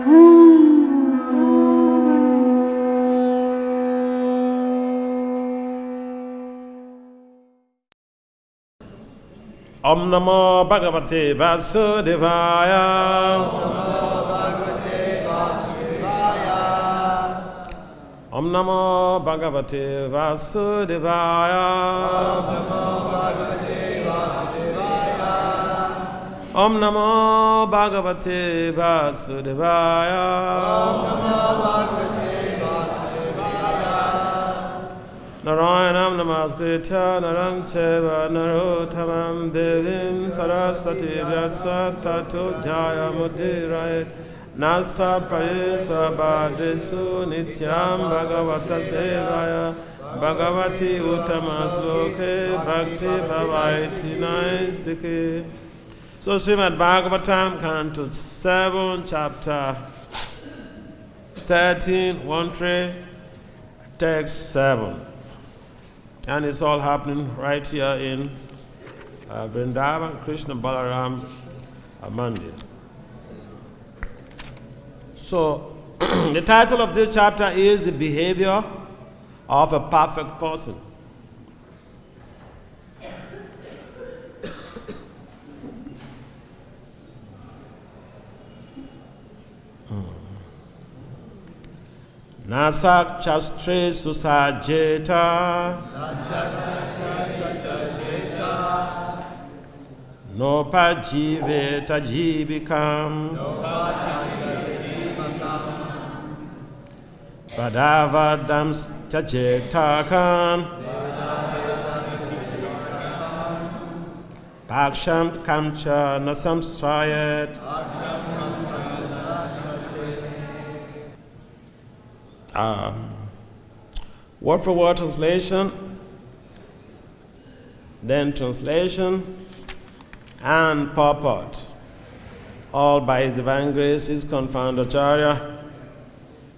Om Namo Bhagavate Vasudevaya. Om Namo Bhagavate Vasudevaya. Om Namo Bhagavate Vasudevaya. Narayanam namaskritya narang cheva narottamam devim saraswati vyasa tato jaya mudiraye nastapaye svabhadesu nityam bhagavata sevaya bhagavati uttamasloke bhakti bhavaiti naistike. So Srimad Bhagavatam, Canto 7, Chapter 13, 1-3, Text 7. And it's all happening right here in Vrindavan, Krishna Balaram Mandir. So, the title of this chapter is The Behavior of a Perfect Person. Nasak chastre susajeta Nopa jiveta jibikam Vadavadam stajetakan Paksham kamcha nasamstrayet. Word for word translation, then translation and purport, all by His Divine Grace, ISKCON founder Acharya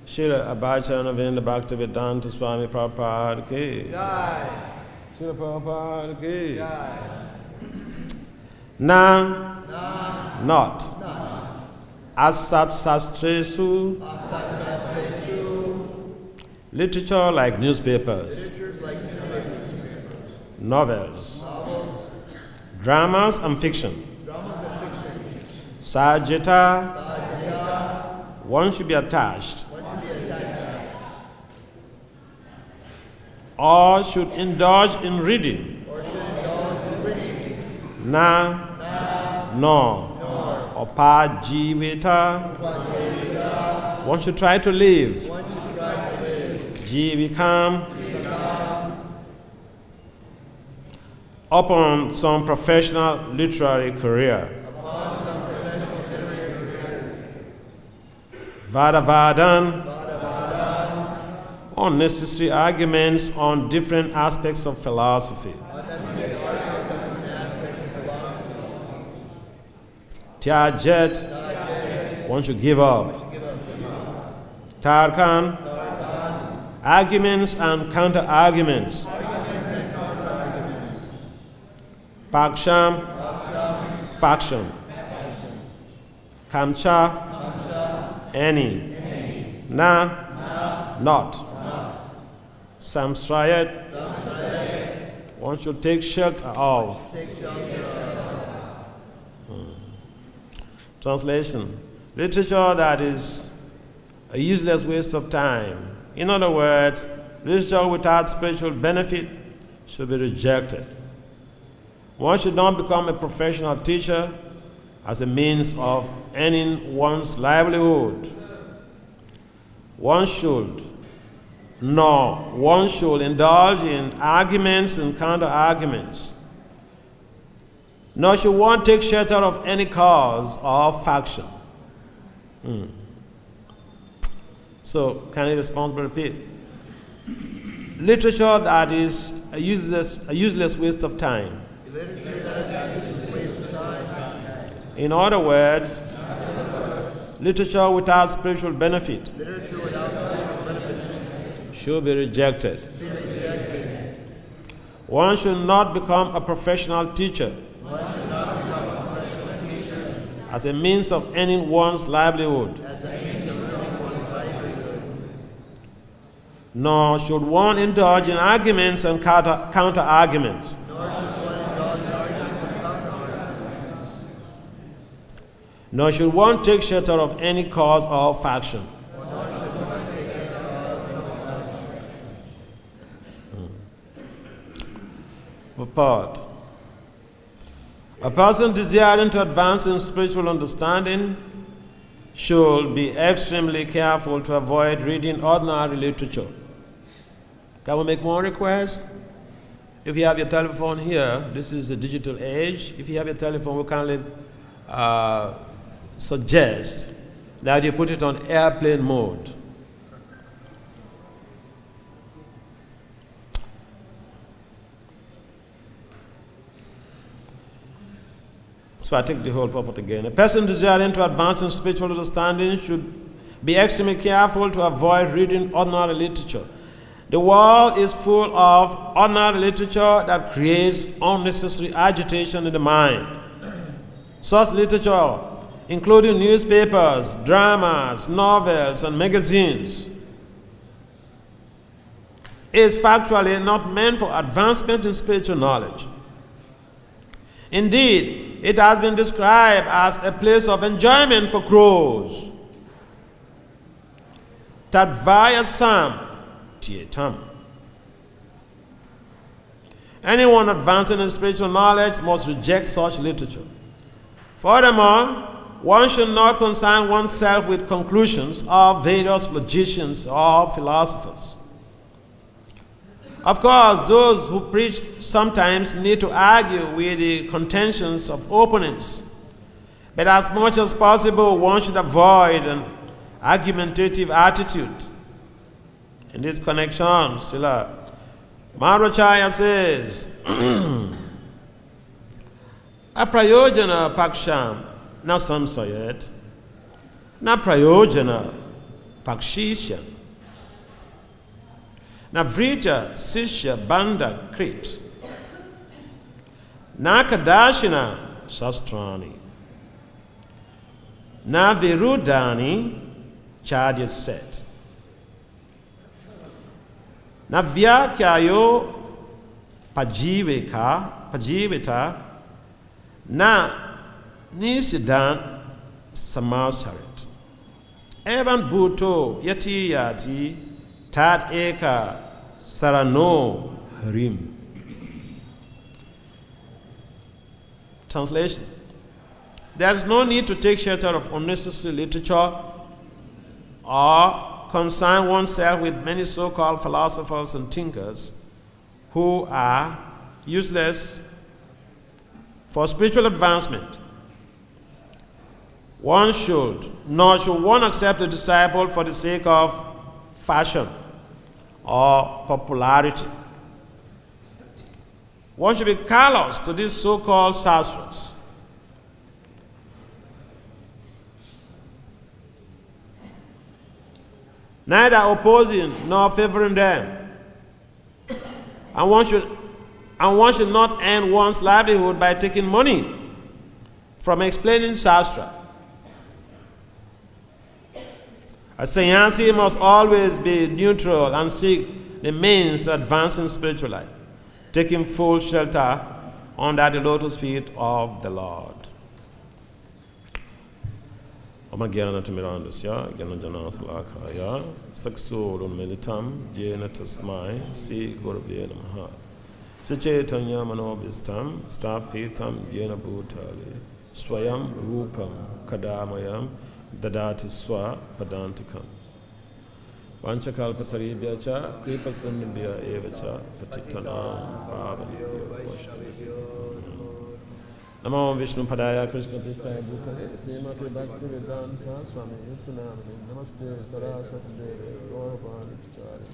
Srila Abhacharya Vinda Bhakti-Vedanta Swami Prabhupada ki Jai. Srila Prabhupada ki Jai. Not Asat Sastresu, literature like newspapers, novels, dramas and fiction. Sajeta, one should be attached, or should indulge in reading. No, or pajivita, one should try to live. Become upon some professional literary career. Vadavadan, unnecessary arguments on different aspects of philosophy. Tyajet, one should give up. Tarkan, arguments and counter-arguments. Paksham, faction. Kamcha, any. Not. Samsrayat, one should take shelter of. Translation, literature that is a useless waste of time. In other words, literature without spiritual benefit should be rejected. One should not become a professional teacher as a means of earning one's livelihood. One should indulge in arguments and counter-arguments. Nor should one take shelter of any cause or faction. So, can I responsibly repeat? Literature that is a useless waste of time. In other words, literature without spiritual benefit should be rejected. One should not become a professional teacher as a means of earning one's livelihood. Nor should one indulge in arguments and counter-arguments. Nor should one take shelter of any cause or faction. Purport. A person desiring to advance in spiritual understanding should be extremely careful to avoid reading ordinary literature. Can we make one request? If you have your telephone here, this is a digital age. If you have your telephone, we kindly suggest that you put it on airplane mode. So I take the whole purport again. A person desiring to advance in spiritual understanding should be extremely careful to avoid reading ordinary literature. The world is full of ordinary literature that creates unnecessary agitation in the mind. Such literature, including newspapers, dramas, novels, and magazines, is factually not meant for advancement in spiritual knowledge. Indeed, it has been described as a place of enjoyment for crows. Tadvayasam tietam. Anyone advancing in spiritual knowledge must reject such literature. Furthermore, one should not concern oneself with conclusions of various logicians or philosophers. Of course, those who preach sometimes need to argue with the contentions of opponents, but as much as possible, one should avoid an argumentative attitude. In this connection, Srila Maharajaya says, Aprayojana paksham na samsayat, na prayojana pakshisha. Na vrita sishya banda krit. Na kadashina shastrani. Na virudani chadya set. Na vyakyayo pajivita. Na nisidan samacharit. Evan bhuto yati tad eka sarano harim. Translation. There is no need to take shelter of unnecessary literature or concern oneself with many so-called philosophers and thinkers who are useless for spiritual advancement. Nor should one accept a disciple for the sake of fashion or popularity. One should be callous to these so-called sastras. Neither opposing nor favoring them. And one should not earn one's livelihood by taking money from explaining Shastra. A sannyasi must always be neutral and seek the means to advance in spiritual life, taking full shelter under the lotus feet of the Lord. Omagyanatimirandasya, Gyanajanasvalakaya, Saksurun Militam, Jena Tasmai, Si Gurave Namaha. Sachetanya Manobhistam, Stafitam, Jena Bhutali, Swayam Rupam, Kadamayam, Dadati Swa Padantikam. Vanchakalpataribhyacha, Kripasundibhya Evacha, Patitanam, Bhavanibhya. Namo Vishnu Padaya Krishna Pristaya Bhutale, Srimati Bhakti Vedanta Swami Yutanamani, Namaste Saraswati Devi, Gaurvani Chari,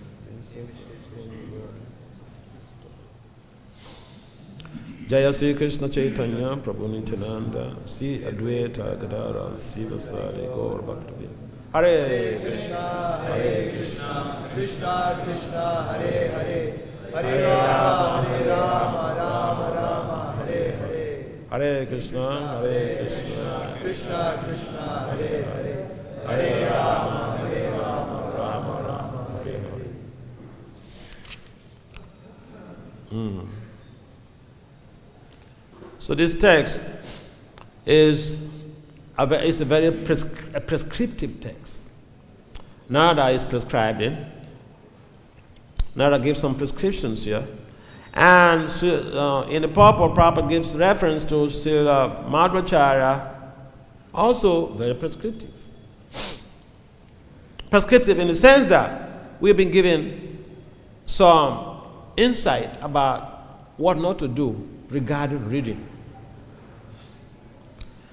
Jaya Sri Krishna Chaitanya, Prabhu Nityananda, Sri Advaita Gadara, Sivasari, Gaur Bhakti. Hare Krishna, Krishna Krishna, Hare Hare, Hare Rama, Rama Rama, Hare Hare. Hare Krishna, Krishna Krishna, Hare Hare, Hare Rama, Rama Rama, Hare Hare. So this text is a very prescriptive text. Narada is prescribing. Narada gives some prescriptions here. And in the purport, Prabhupada gives reference to Srila Madhvacharya, also very prescriptive. Prescriptive in the sense that we've been given some insight about what not to do regarding reading.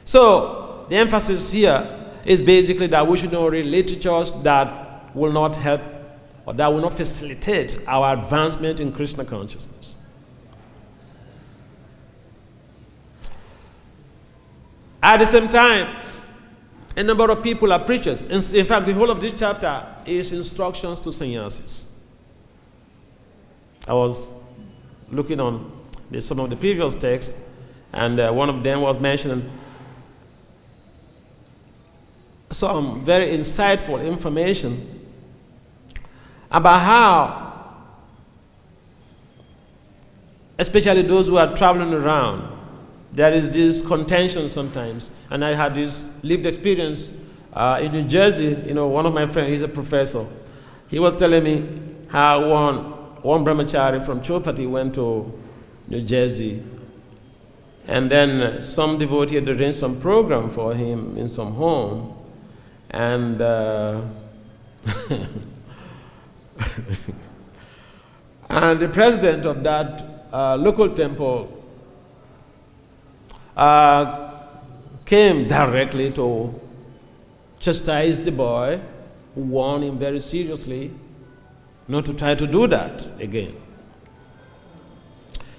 So the emphasis here is basically that we should not read literatures that will not help or that will not facilitate our advancement in Krishna consciousness. At the same time, a number of people are preachers. In fact, the whole of this chapter is instructions to sannyasis. I was looking on some of the previous texts, and one of them was mentioning some very insightful information about how, especially those who are traveling around, there is this contention sometimes. And I had this lived experience in New Jersey. One of my friends, he's a professor. He was telling me how one brahmachari from Chopati went to New Jersey. And then some devotee had arranged some program for him in some home. And and the president of that local temple came directly to chastise the boy, warn him very seriously not to try to do that again.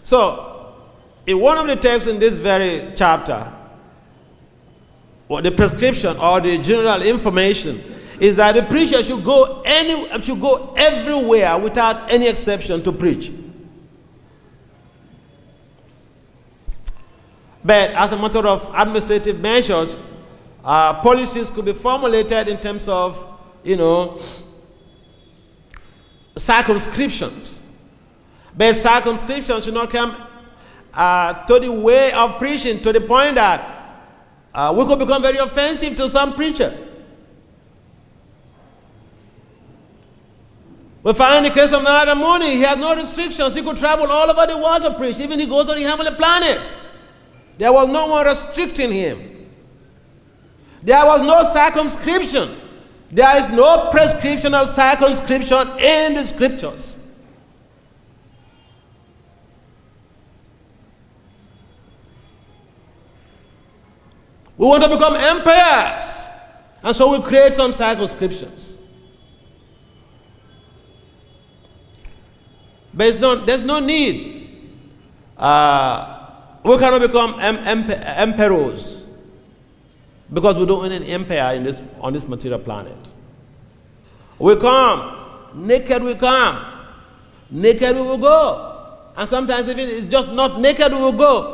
So, in one of the texts in this very chapter, or the prescription or the general information is that the preacher should go everywhere without any exception to preach. But as a matter of administrative measures, policies could be formulated in terms of, circumscriptions. But circumscriptions should not come to the way of preaching to the point that we could become very offensive to some preacher. We find the case of Narada Muni, he has no restrictions. He could travel all over the world to preach. Even he goes to the heavenly planets. There was no one restricting him. There was no circumscription. There is no prescription of circumscription in the scriptures. We want to become empires, and so we create some circumscriptions. But there's no need. We cannot become emperors because we don't own an empire on this material planet. We come, naked we come, naked we will go. And sometimes even it's just not naked we will go.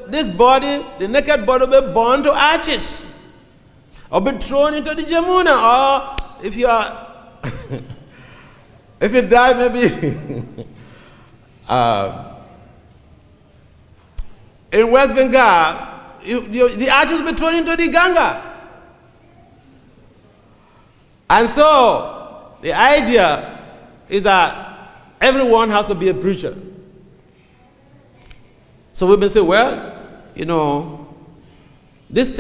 This body, the naked body will be born to ashes or be thrown into the Jamuna, or if you are, if you die maybe in West Bengal, the ashes will be thrown into the Ganga. And so, the idea is that everyone has to be a preacher. So we've been saying, well, this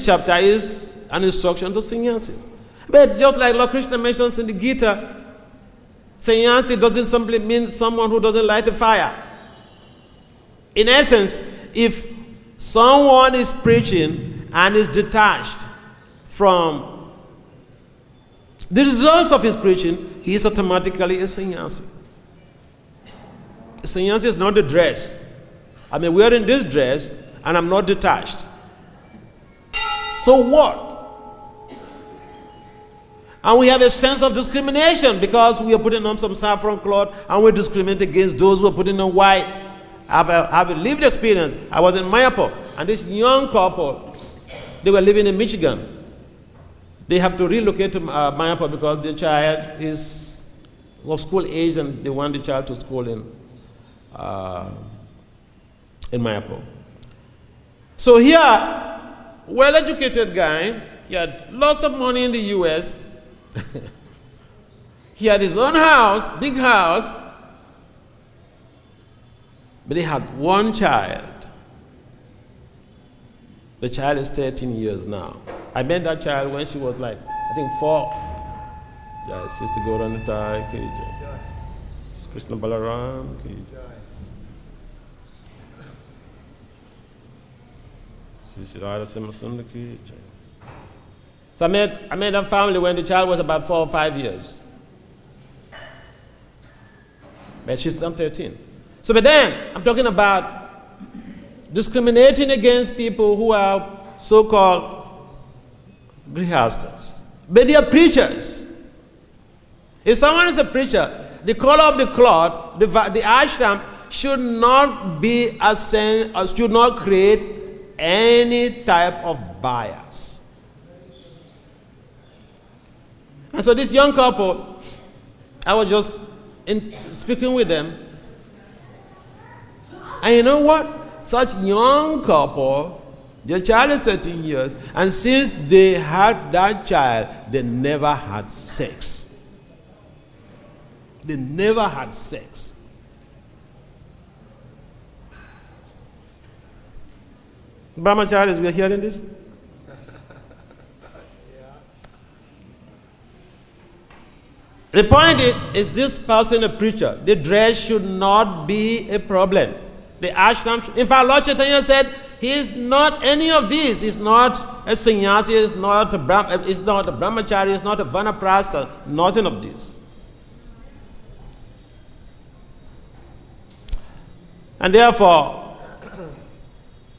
chapter is an instruction to sannyasis. But just like Lord Krishna mentions in the Gita, sannyasi doesn't simply mean someone who doesn't light a fire. In essence, if someone is preaching and is detached from the results of his preaching, he is automatically a sannyasi. Sannyasi is not the dress. I mean, wearing this dress and I'm not detached. So what? And we have a sense of discrimination because we are putting on some saffron cloth and we discriminate against those who are putting on white. I have a lived experience. I was in Mayapur, and this young couple, they were living in Michigan. They have to relocate to Mayapur because their child is of school age and they want the child to school in in Mayapur. So here, well-educated guy, he had lots of money in the US. He had his own house, big house, but he had one child. The child is 13 years now. I met that child when she was like, I think 4. Yeah, Sister Goranita, Krishna Balaram. So I met a family when the child was about 4 or 5 years. But she's done 13. So, but then, I'm talking about discriminating against people who are so-called grihastas. But they are preachers. If someone is a preacher, the color of the cloth, the ashram should not be a sense, or should not create any type of bias. And so this young couple, I was just speaking with them, and you know what? Such young couple, their child is 13 years, and since they had that child, they never had sex. They never had sex. Brahmacharis, we are hearing this? The point is this person a preacher? The dress should not be a problem. The ashram, in fact, Lord Chaitanya said he is not any of these. He's not a sannyasi, he's not a brahmachari, he's not a vanaprastha, nothing of this. And therefore,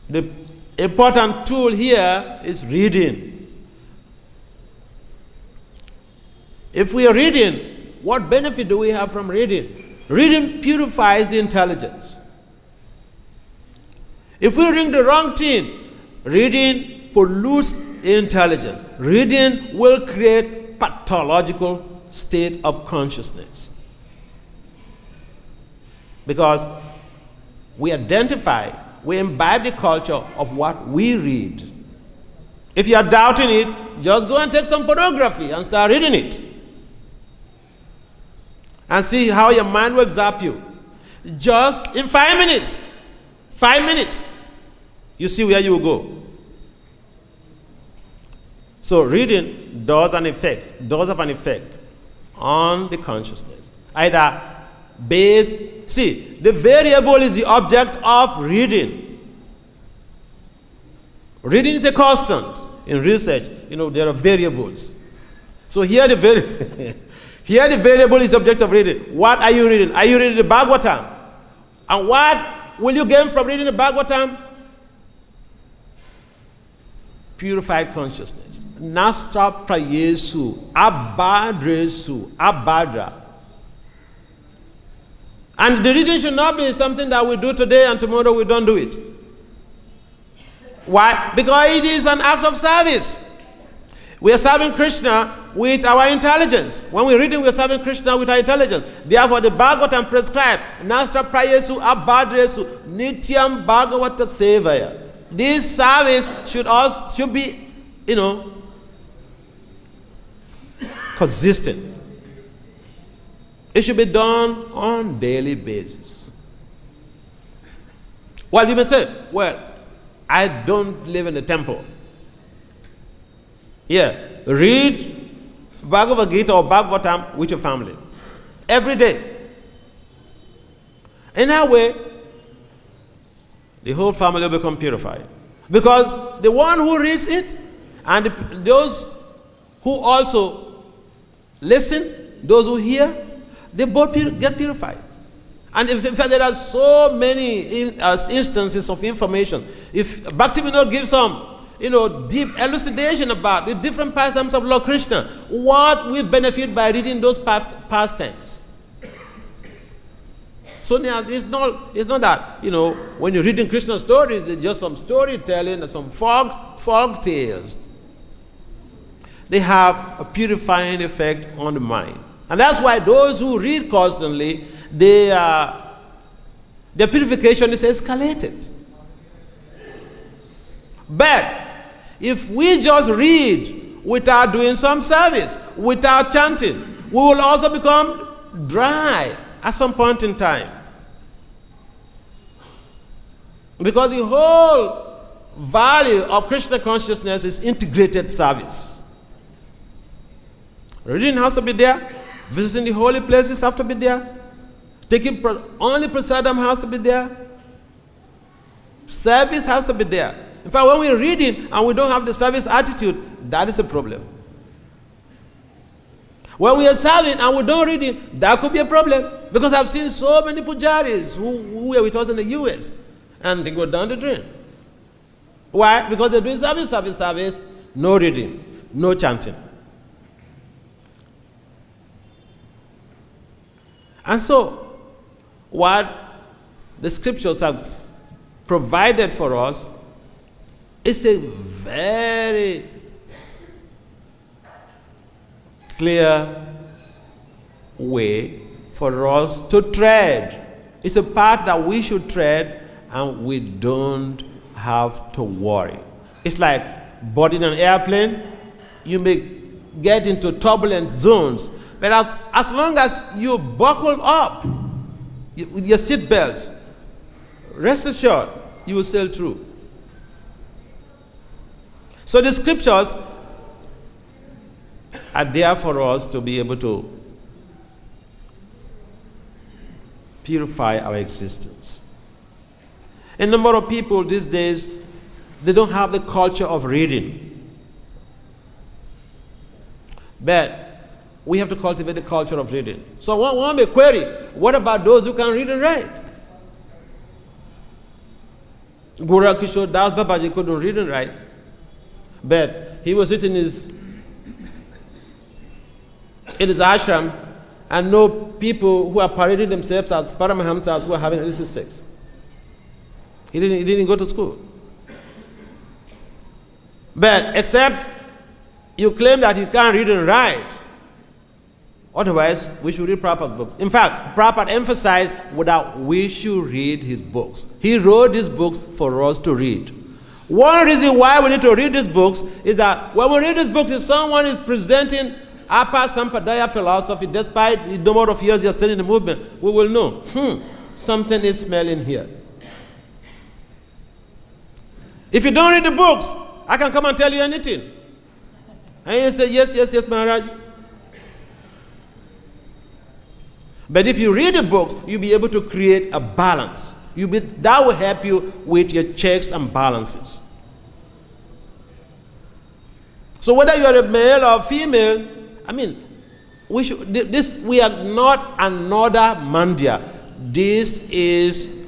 the important tool here is reading. If we are reading, what benefit do we have from reading? Reading purifies the intelligence. If we read the wrong thing, reading pollutes the intelligence. Reading will create pathological state of consciousness. Because we identify, we imbibe the culture of what we read. If you are doubting it, just go and take some pornography and start reading it. And see how your mind will zap you. Just in 5 minutes, you see where you will go. So reading does have an effect on the consciousness. Either the variable is the object of reading. Reading is a constant. In research, there are variables. So here the variable is object of reading. What are you reading? Are you reading the Bhagavatam? And what will you gain from reading the Bhagavatam? Purified consciousness. Nasta prayesu, abadresu, abadra. And the reading should not be something that we do today and tomorrow we don't do it. Why? Because it is an act of service. We are serving Krishna with our intelligence. When we're reading, we're serving Krishna with our intelligence. Therefore, the Bhagavatam prescribed, Nastra prayesu abhadresu nityam bhagavata sevaya. This service should be, consistent. It should be done on daily basis. Well, you may say, well, I don't live in a temple. Yeah, read Bhagavad-Gita or Bhagavatam with your family every day. In that way, the whole family will become purified. Because the one who reads it and those who also listen, those who hear, they both get purified. And in fact, there are so many instances of information. If Bhakti-Vinod gives some, deep elucidation about the different pastimes of Lord Krishna, what we benefit by reading those pastimes. So now it's not that, when you're reading Krishna stories, it's just some storytelling and some folk tales. They have a purifying effect on the mind. And that's why those who read constantly, they the purification is escalated. But if we just read without doing some service, without chanting, we will also become dry at some point in time. Because the whole value of Krishna consciousness is integrated service. Reading has to be there. Visiting the holy places have to be there. Taking only prasadam has to be there. Service has to be there. In fact, when we're reading and we don't have the service attitude, that is a problem. When we are serving and we don't read it, that could be a problem. Because I've seen so many pujaris who were with us in the US, and they go down the drain. Why? Because they're doing service, no reading, no chanting. And so, what the scriptures have provided for us is a very clear way for us to tread. It's a path that we should tread, and we don't have to worry. It's like boarding an airplane. You may get into turbulent zones, but as long as you buckle up with your seat belts, rest assured, you will sail through. So the scriptures are there for us to be able to purify our existence. A number of people these days, they don't have the culture of reading. But we have to cultivate the culture of reading. So one may query, what about those who can read and write? Guru Kishore Das Babaji couldn't read and write, but he was sitting in his ashram and know people who are parading themselves as Paramahamsas who are having illicit sex. He didn't go to school. But except you claim that you can't read and write, otherwise we should read Prabhupada's books. In fact, Prabhupada emphasized that we should read his books. He wrote these books for us to read. One reason why we need to read these books is that when we read these books, if someone is presenting Apa Sampadaya philosophy, despite the number of years you're studying the movement, we will know, something is smelling here. If you don't read the books, I can come and tell you anything. And you say, yes, Maharaj. But if you read the books, you'll be able to create a balance. That will help you with your checks and balances. So whether you are a male or female, we are not another Mandya. This is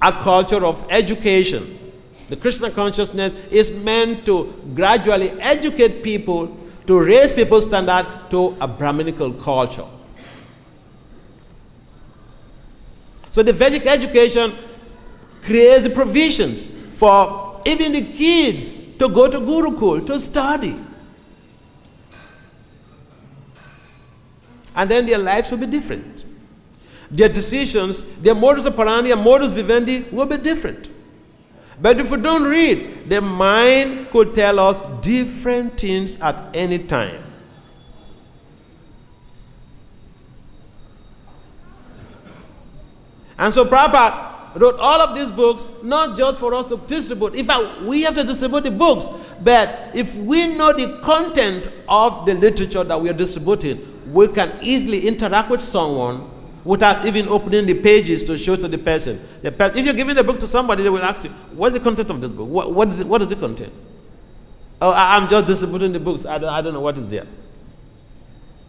a culture of education. The Krishna consciousness is meant to gradually educate people, to raise people's standard to a Brahminical culture. So the Vedic education creates the provisions for even the kids to go to Gurukul, to study. And then their lives will be different. Their decisions, their modus operandi and modus vivendi will be different. But if we don't read, the mind could tell us different things at any time. And so Prabhupada wrote all of these books, not just for us to distribute. In fact, we have to distribute the books. But if we know the content of the literature that we are distributing, we can easily interact with someone without even opening the pages to show to the person. If you're giving the book to somebody, they will ask you, what's the content of this book? What does it contain? Oh, I'm just distributing the books. I don't know what is there.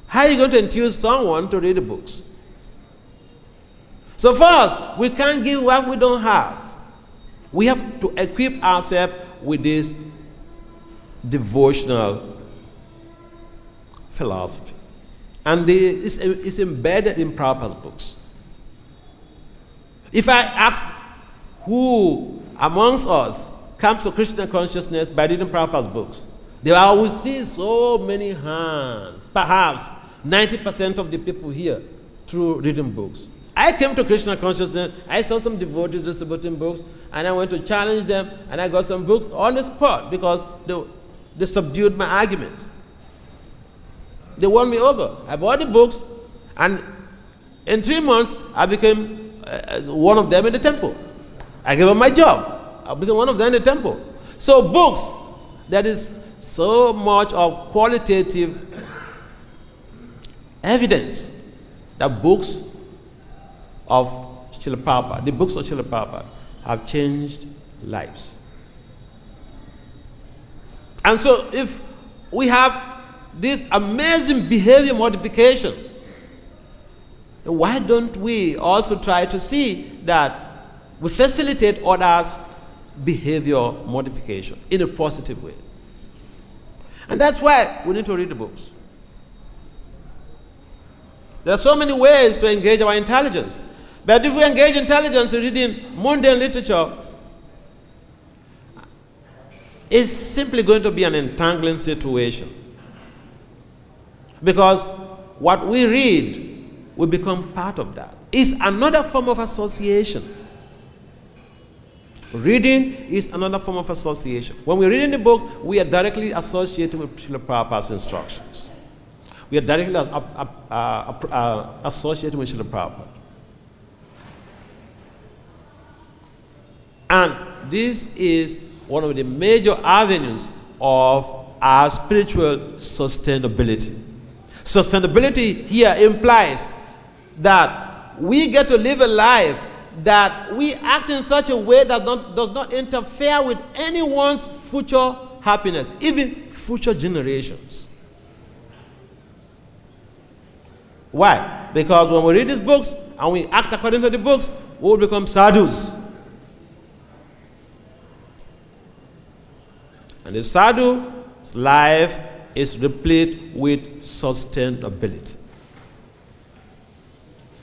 How are you going to enthuse someone to read the books? So first, we can't give what we don't have. We have to equip ourselves with this devotional philosophy. And it's embedded in Prabhupada's books. If I ask who amongst us comes to Krishna consciousness by reading Prabhupada's books, I will see so many hands. Perhaps 90% of the people here through reading books. I came to Krishna consciousness, I saw some devotees distributing books, and I went to challenge them, and I got some books on the spot because they subdued my arguments. They won me over. I bought the books, and in 3 months, I became one of them in the temple. I gave up my job. I became one of them in the temple. So books, that is so much of qualitative evidence that books of Srila Prabhupada, the books of Srila Prabhupada, have changed lives. And so if we have this amazing behavior modification, why don't we also try to see that we facilitate others' behavior modification in a positive way? And that's why we need to read the books. There are so many ways to engage our intelligence. But if we engage intelligence in reading mundane literature, it's simply going to be an entangling situation. Because what we read will become part of that. It's another form of association. Reading is another form of association. When we're reading the books, we are directly associated with Srila Prabhupada's instructions. We are directly associated with Srila Prabhupada. And this is one of the major avenues of our spiritual sustainability. Sustainability here implies that we get to live a life that we act in such a way that does not interfere with anyone's future happiness, even future generations. Why? Because when we read these books and we act according to the books, we will become sadhus. And the sadhu's life is replete with sustainability.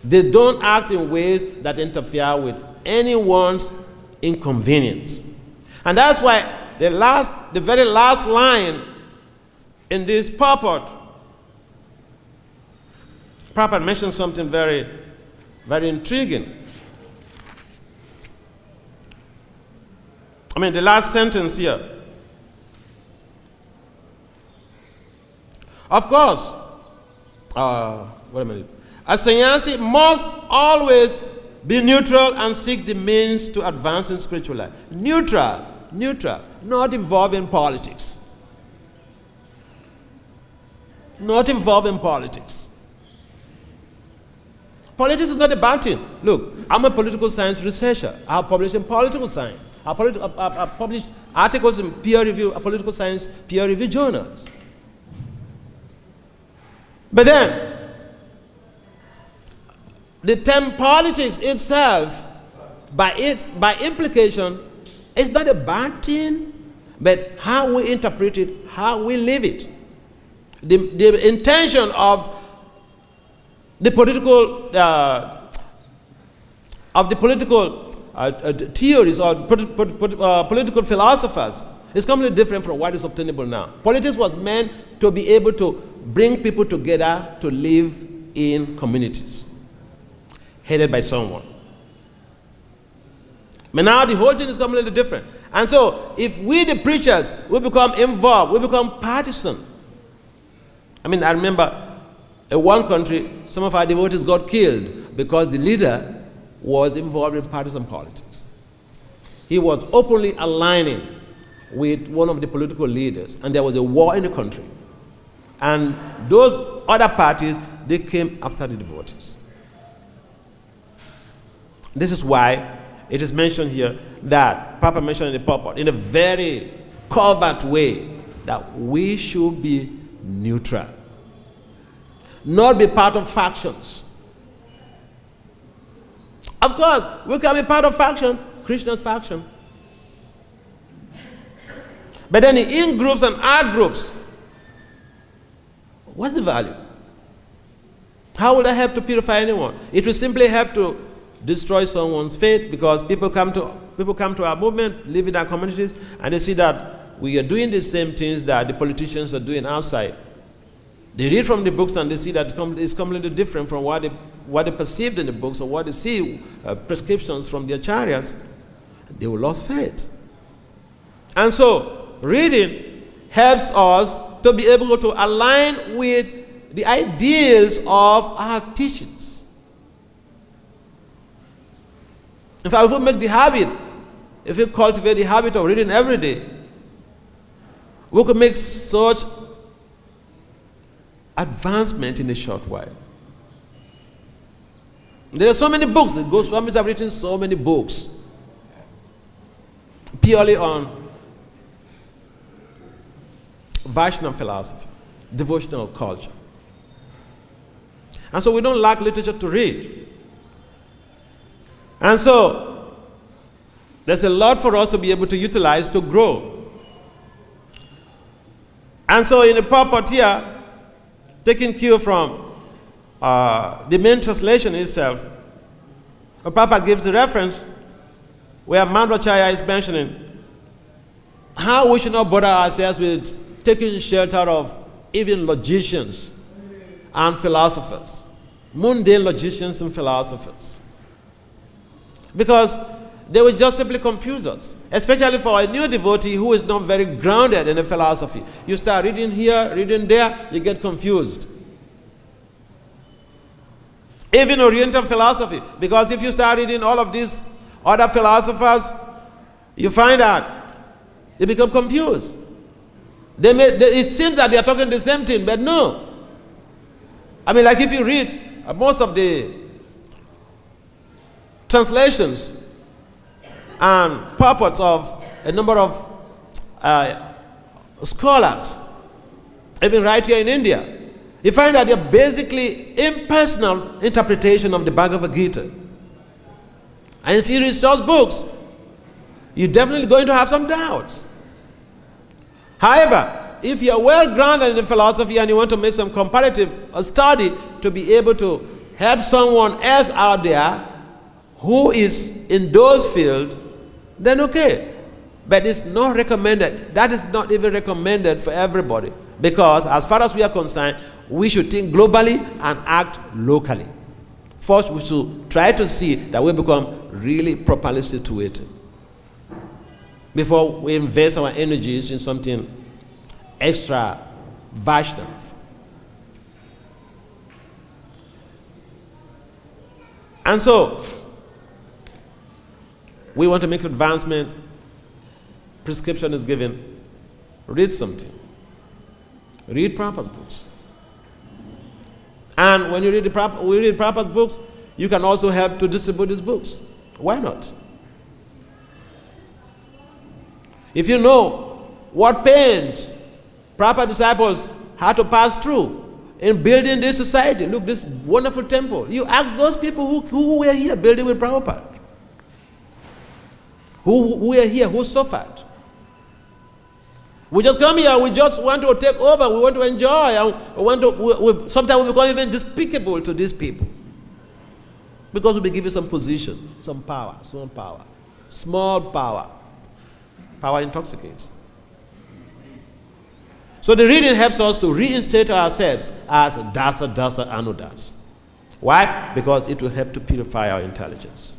They don't act in ways that interfere with anyone's inconvenience. And that's why the very last line in this purport, Prabhupada mentioned something very, very intriguing. I mean, the last sentence here. Of course, wait a minute. A sannyasi must always be neutral and seek the means to advance in spiritual life. Neutral, not involved in politics. Not involved in politics. Politics is not a bad thing. Look, I'm a political science researcher. I have published in political science. I published articles in political science peer-reviewed journals. But then, the term politics itself, by implication, is not a bad thing, but how we interpret it, how we live it. The intention of the political theories or political philosophers is completely different from what is obtainable now. Politics was meant to be able to bring people together to live in communities headed by someone. But now the whole thing is completely different. And so if we, the preachers, we become involved, we become partisan. I mean, I remember in one country, some of our devotees got killed because the leader was involved in partisan politics. He was openly aligning with one of the political leaders, and there was a war in the country. And those other parties, they came after the devotees. This is why it is mentioned here that, Prabhupada mentioned in the purport, in a very covert way, that we should be neutral. Not be part of factions. Of course, we can be part of faction, Krishna's faction. But then in groups and out groups, what's the value? How will that help to purify anyone? It will simply help to destroy someone's faith, because people come to our movement, live in our communities, and they see that we are doing the same things that the politicians are doing outside. They read from the books and they see that it's completely different from what what they perceived in the books or what they see, prescriptions from the acharyas, they will lose faith. And so, reading helps us to be able to align with the ideals of our teachings. In fact, if we make the habit, if we cultivate the habit of reading every day, we could make such advancement in a short while. There are so many books. The Goswamis have written so many books purely on Vaishnava philosophy, devotional culture. And so we don't lack literature to read. And so there's a lot for us to be able to utilize to grow. And so in the purport here, taking cue from the main translation itself, Prabhupada gives the reference where Madhvacharya is mentioning how we should not bother ourselves with taking shelter of even logicians and philosophers, mundane logicians and philosophers, because they will just simply confuse us, especially for a new devotee who is not very grounded in a philosophy. You start reading here, reading there, you get confused. Even Oriental philosophy, because if you start reading all of these other philosophers, you find out they become confused. It seems that they are talking the same thing, but no. I mean, like if you read most of the translations and purports of a number of scholars, even right here in India, you find that they're basically impersonal interpretation of the Bhagavad-Gita. And if you read those books, you're definitely going to have some doubts. However, if you're well grounded in philosophy and you want to make some comparative study to be able to help someone else out there who is in those fields, then okay. But it's not recommended. That is not even recommended for everybody. Because as far as we are concerned, we should think globally and act locally. First, we should try to see that we become really properly situated before we invest our energies in something extra Vaishnava. And so, we want to make advancement. Prescription is given. Read something. Read Prabhupada's books. And when you read Prabhupada's books, you can also help to distribute these books. Why not? If you know what pains Prabhupada disciples had to pass through in building this society, look, this wonderful temple, you ask those people who were here building with Prabhupada, who were here, who suffered. We just come here, we just want to take over, we want to enjoy, and sometimes we become even despicable to these people. Because we'll be given some position, some power, small power. Power intoxicates. So the reading helps us to reinstate ourselves as dasa anudas. Why? Because it will help to purify our intelligence.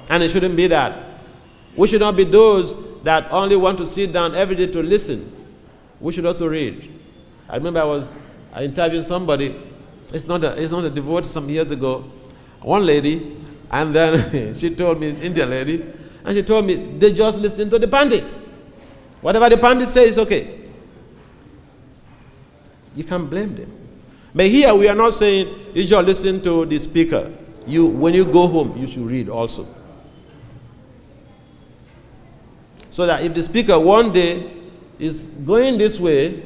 And it shouldn't be that. We should not be those that only want to sit down every day to listen. We should also read. I remember I interviewed somebody. It's not a devotee some years ago. One lady, and then she told me, Indian lady, and she told me they just listen to the pandit. Whatever the pandit says is okay. You can't blame them. But here we are not saying you should listen to the speaker. When you go home, you should read also. So that if the speaker one day is going this way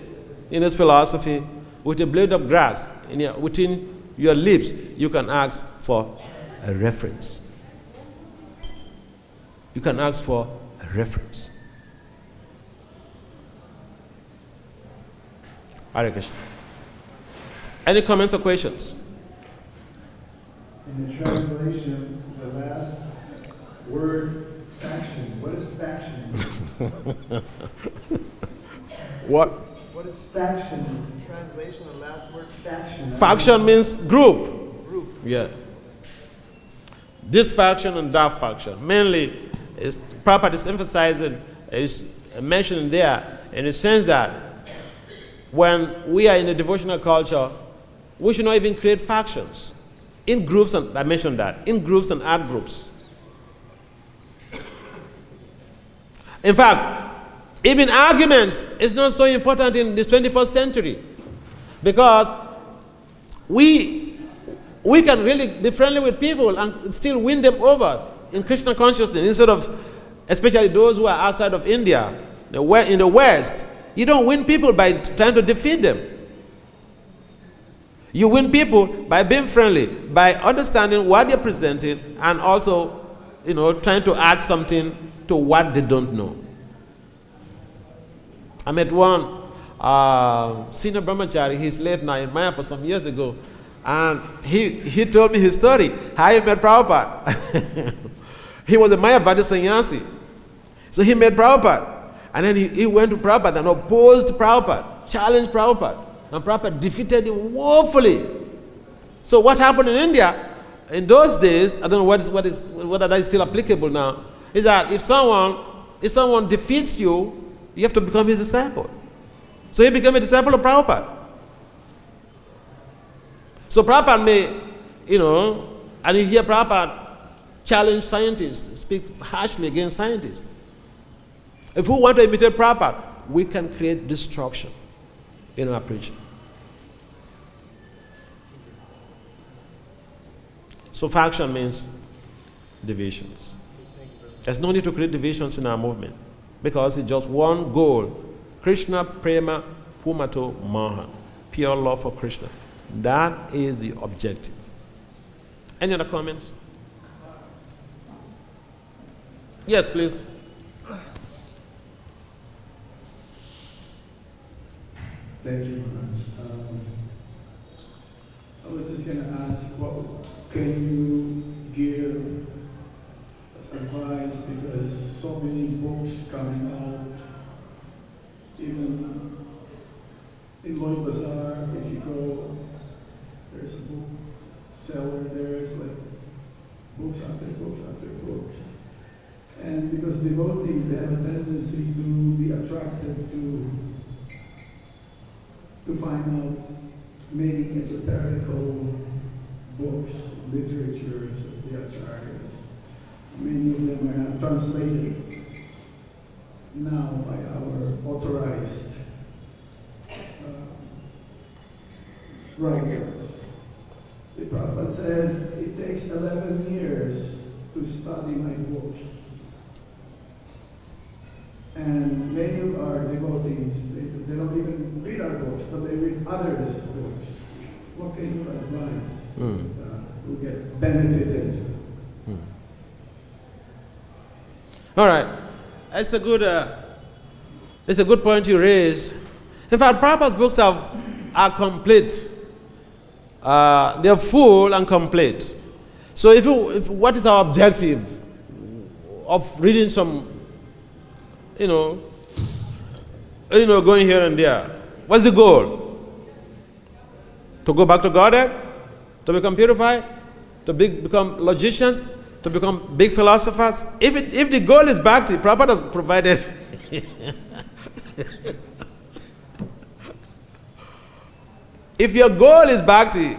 in his philosophy with a blade of grass within your lips, you can ask for a reference. You can ask for a reference. Hare Krishna. Any comments or questions? In the translation, the last word, faction. What is faction? What? What is Faction. Translation of the last word. Faction. Faction means group. Group. Yeah. This faction and that faction. Mainly, is Prabhupada is emphasizing, is mentioning there, in the sense that when we are in a devotional culture, we should not even create factions. In groups, and I mentioned that, in groups and out groups. In fact, even arguments is not so important in the 21st century, because we can really be friendly with people and still win them over in Krishna consciousness, instead of, especially those who are outside of India, in the West. You don't win people by trying to defeat them. You win people by being friendly, by understanding what they're presenting, and also, trying to add something to what they don't know. I met one senior brahmachari. He's late now in Mayapur some years ago, and he told me his story, how he met Prabhupada. He was a Mayavadi sannyasi. So he met Prabhupada, and then he went to Prabhupada and opposed Prabhupada, challenged Prabhupada. And Prabhupada defeated him woefully. So what happened in India in those days, I don't know whether that is still applicable now, is that if someone defeats you, you have to become his disciple. So he became a disciple of Prabhupada. So Prabhupada may, and you hear Prabhupada challenge scientists, speak harshly against scientists. If we want to imitate Prabhupada, we can create destruction in our preaching. So faction means divisions. There's no need to create divisions in our movement, because it's just one goal: Krishna Prema Pumato Mahan, pure love for Krishna. That is the objective. Any other comments? Yes, please. Thank you very much. I was just going to ask, what can you give us advice, because so many books coming out, even in Lloyd Bazaar, if you go, there's a book seller, there's like books after books after books. And because devotees, they have a tendency to be attracted to find out many esoterical books, literatures of the acharyas. Many of them are not translated now by our authorized writers. The Prabhupada says it takes 11 years to study my books. And many of our devotees, they don't even read our books, but they read others' books. What can you advise who get benefited? All right, it's a good point you raised. In fact, Prabhupada's books are complete. They're full and complete. So if what is our objective of reading some, going here and there? What's the goal? To go back to Godhead? To become purified? To become logicians? To become big philosophers? If the goal is bhakti, Prabhupada has provided. If your goal is bhakti,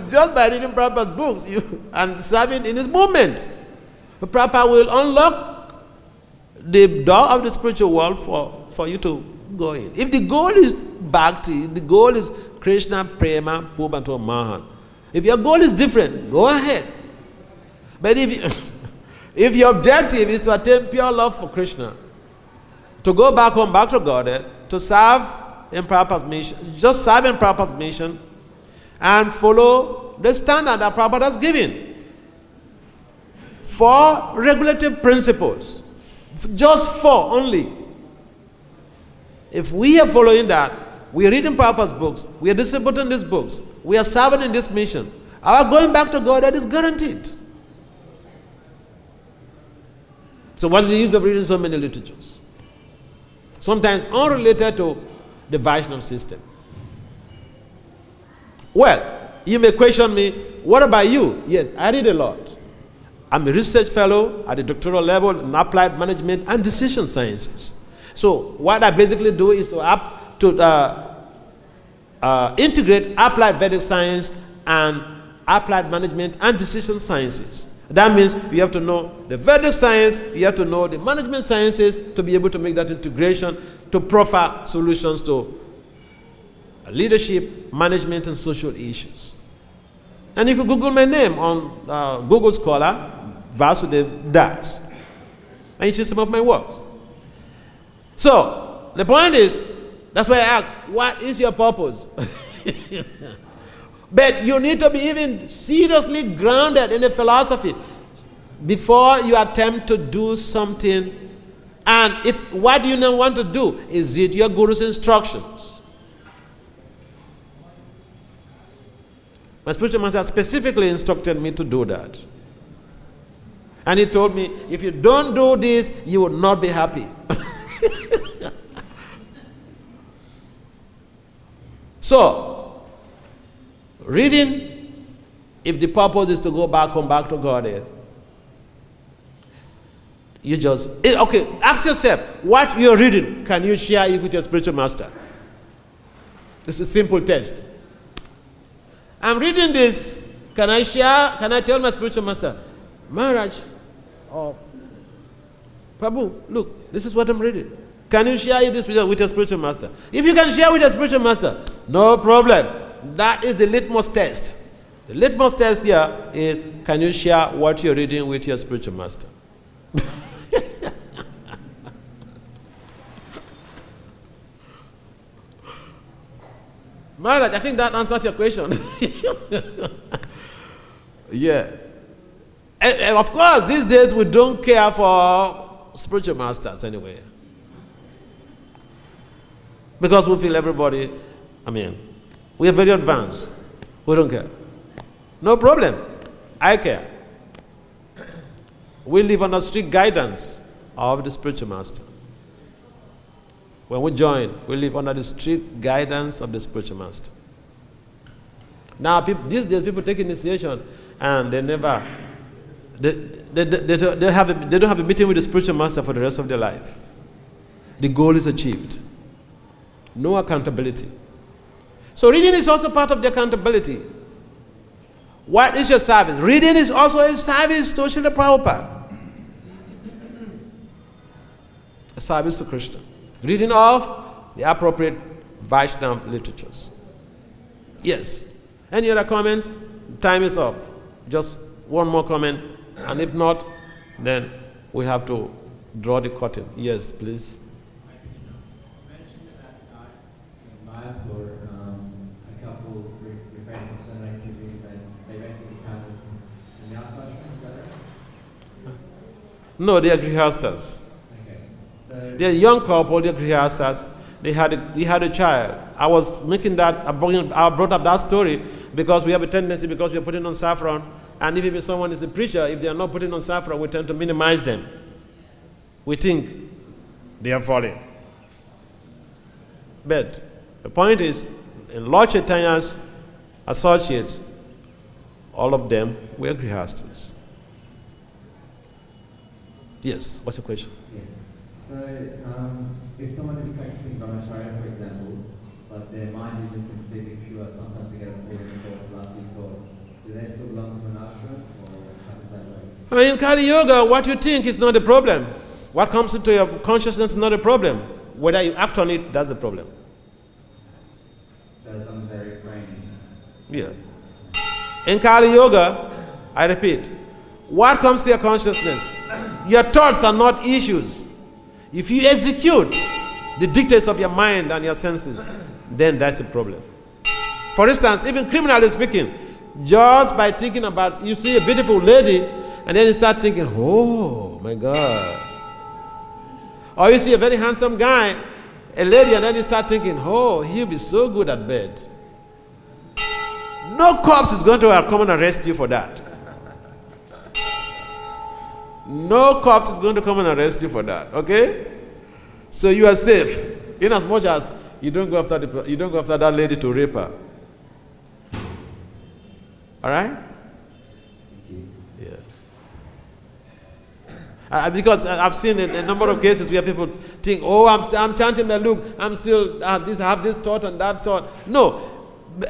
just by reading Prabhupada's books and serving in his movement, Prabhupada will unlock the door of the spiritual world for you to go in. If the goal is bhakti, the goal is Krishna, Prema, Pubanto, Mahan. If your goal is different, go ahead. But if your objective is to attain pure love for Krishna, to go back home, back to Godhead, to serve in Prabhupada's mission, just serve in Prabhupada's mission, and follow the standard that Prabhupada has given. 4 regulative principles. Just 4 only. If we are following that, we are reading Prabhupada's books, we are distributing these books, we are serving in this mission, our going back to God, that is guaranteed. So what's the use of reading so many literatures? Sometimes unrelated to the Vaishnava system. Well, you may question me, what about you? Yes, I read a lot. I'm a research fellow at the doctoral level in applied management and decision sciences. So what I basically do is to integrate applied Vedic science and applied management and decision sciences. That means you have to know the Vedic science, you have to know the management sciences to be able to make that integration to proffer solutions to leadership, management, and social issues. And you can Google my name on Google Scholar, Vasudeva Das, and you see some of my works. So the point is, that's why I asked, what is your purpose? But you need to be even seriously grounded in the philosophy before you attempt to do something. And if what you now want to do, is it your guru's instructions? My spiritual master specifically instructed me to do that. And he told me, if you don't do this, you will not be happy. So, reading, if the purpose is to go back home, back to God, you just, okay, ask yourself, what you're reading, can you share it with your spiritual master? It's a simple test. I'm reading this, can I tell my spiritual master, Maharaj, or Prabhu, look, this is what I'm reading. Can you share this with your spiritual master? If you can share with your spiritual master, no problem. That is the litmus test. The litmus test here is, can you share what you're reading with your spiritual master? Maharaj, I think that answers your question. Yeah. And of course, these days we don't care for spiritual masters anyway. Because we feel everybody, we are very advanced. We don't care. No problem. I care. We live under strict guidance of the spiritual master. When we join, we live under the strict guidance of the spiritual master. Now, these days, people take initiation and they don't have a meeting with the spiritual master for the rest of their life. The goal is achieved. No accountability. So reading is also part of the accountability. What is your service? Reading is also a service to Srila Prabhupada. A service to Krishna. Reading of the appropriate Vaishnava literatures. Yes. Any other comments? Time is up. Just one more comment. And if not, then we have to draw the curtain. Yes, please. For a couple refrain from certain activities, and they basically count as sannyasa, is that right? No, they are grihastas. Okay. So They're a young couple, they're grihastas. They had a child. I brought up that story because we have a tendency, because we are putting on saffron, and if someone is a preacher, if they are not putting on saffron, we tend to minimize them. We think they are falling. But the point is, in Lord Chaitanya's associates, all of them were grihastas. Yes, what's your question? yes. So if someone is practicing brahmacharya, for example, but their mind isn't completely pure, sometimes they get a falling thought, lasting thought, do they still belong to an ashram, or how does that work? In Kali Yoga, what you think is not a problem. What comes into your consciousness is not a problem. Whether you act on it, that's the problem. So as long as they refrain. Yeah. In Kali Yoga, I repeat, what comes to your consciousness? Your thoughts are not issues. If you execute the dictates of your mind and your senses, then that's a problem. For instance, even criminally speaking, just by thinking about, you see a beautiful lady, and then you start thinking, oh my God. Or you see a very handsome guy, a lady, and then you start thinking, oh, he'll be so good at bed. No cops is going to come and arrest you for that. No cops is going to come and arrest you for that, okay? So you are safe, in as much as You don't go after that lady to rape her. All right? Yeah. Because I've seen a number of cases where people think, oh, I'm chanting the look, I'm still I have this thought and that thought. No,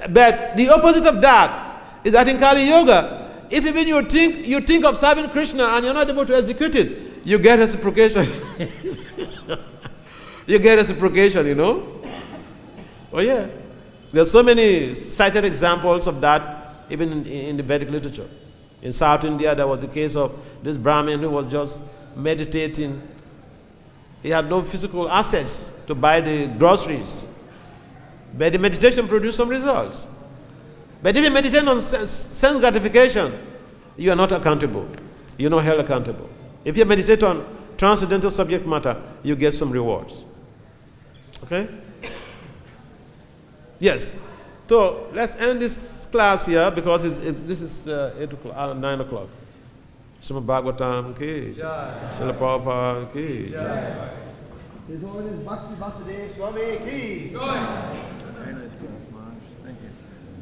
but the opposite of that is that in Kali Yoga, if even you think of serving Krishna and you're not able to execute it, you get reciprocation. You get reciprocation, you know. Oh yeah, there's so many cited examples of that even in the Vedic literature. In South India, there was the case of this Brahmin who was just meditating. He had no physical assets to buy the groceries. But the meditation produced some results. But if you meditate on sense gratification, you are not accountable. You're not held accountable. If you meditate on transcendental subject matter, you get some rewards. Okay? Yes. So let's end this class here because this is 8 o'clock, 9 o'clock. Srimad Bhagavatam ki Jai. Srila Prabhupada ki Jai. His Holiness Bhakti Vasudeva Swami ki Jai. Very nice class.